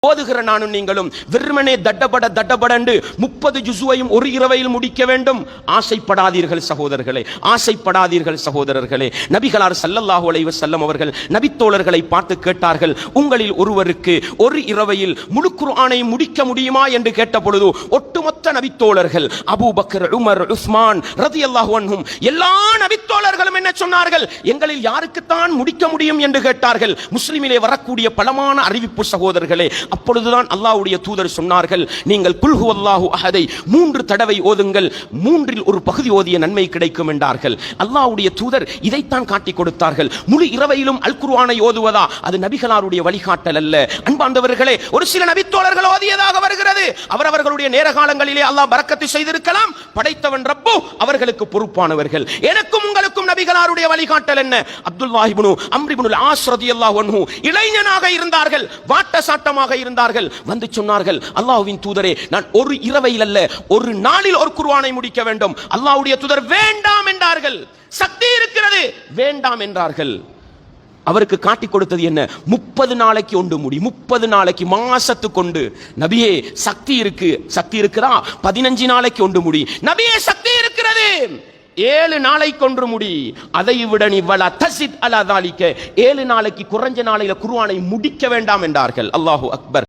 ஓதுகிற நானும் நீங்களும் வெறுமனே தட்டபடண்டு 30 ஜுசுவையும் ஒரு இரவையில் முடிக்க வேண்டும். ஆசைப்படாதீர்கள் சகோதரர்களே, ஆசைப்படாதீர்கள் சகோதரர்களே. நபிகளார் ஸல்லல்லாஹு அலைஹி வஸல்லம் அவர்கள் நபித்தோழர்களை பார்த்து கேட்டார்கள், உங்களில் ஒருவருக்கு ஒரு இரவையில் முழு குர்ஆனை முடிக்க முடியுமா என்று கேட்ட பொழுது ஒட்டுமொத்த நபித்தோழர்கள் அபூபக்கர், உமர், உஸ்மான் ரலியல்லாஹு அன்ஹும் எல்லா நபித்தோழர்களும் என்ன சொன்னார்கள்? எங்களில் யாருக்குத்தான் முடிக்க முடியும் என்று கேட்டார்கள். முஸ்லிமிலே வரக்கூடிய பலமான அறிவிப்பு சகோதரர்களே. அப்பொழுதுதான் அல்லாஹ்வுடைய தூதர் சொன்னார்கள், நீங்கள் குல் ஹுவல்லாஹு அஹதை 3 தடவை ஓதுங்கள், 3இல் ஒரு பகுதி ஓதிய நன்மை கிடைக்கும் என்றார்கள். அல்லாஹ்வுடைய தூதர் இதைத்தான் காட்டிக் கொடுத்தார்கள். முழு இரவையிலும் அல் குர்ஆனை ஓதுவதா? அது நபிகளாருடைய வழிகாட்டல் அல்ல. அன்பார்ந்தவர்களே, ஒரு சில நபித்தோழர்கள் ஓதியதாக வருகிறது. அவரவர்களுடைய நேர காலங்களிலே அல்லாஹ் பரக்கத்து செய்திருக்கலாம். படைத்தவன் ரப்பு அவர்களுக்கு பொறுப்பானவர்கள். எனக்கும் உங்களுக்கும் நபிகளாருடைய வழிகாட்டல் என்ன? அப்துல்லாஹ் இப்னு அம்ர் இப்னு ஆஸ் ரலியல்லாஹு அன்ஹு இளைஞனாக இருந்தார்கள், வாட்ட சாட்டமாக இருந்தார்கள். வந்து சொன்னார்கள், அல்லாஹ்வின் தூதரே, நான் ஒரு இரவையில் அல்ல ஒரு நாளில் ஒரு குர்ஆனை முடிக்க வேண்டும். அல்லாஹ்வுடைய தூதர் வேண்டாம் என்றார்கள். சக்தி இருக்கிறது, வேண்டாம் என்றார்கள். அவருக்கு காட்டிக் கொடுத்தது என்ன? 30 நாளைக்கு ஒன்று முடி, 30 நாளைக்கு மாசத்துக்கு கொண்டு. நபியே சக்தி இருக்கு, சக்தி இருக்குதா? 15 நாளைக்கு ஒன்று முடி. நபியே சக்தி இருக்கிறது, 7 நாளைக்கு ஒன்று முடி. அதை விட நீ வலா தஸித் அலா தாலிக 7 நாளைக்கு குறைஞ்ச நாளையில குர்ஆனை முடிக்க வேண்டாம் என்றார்கள். அல்லாஹு அக்பர்.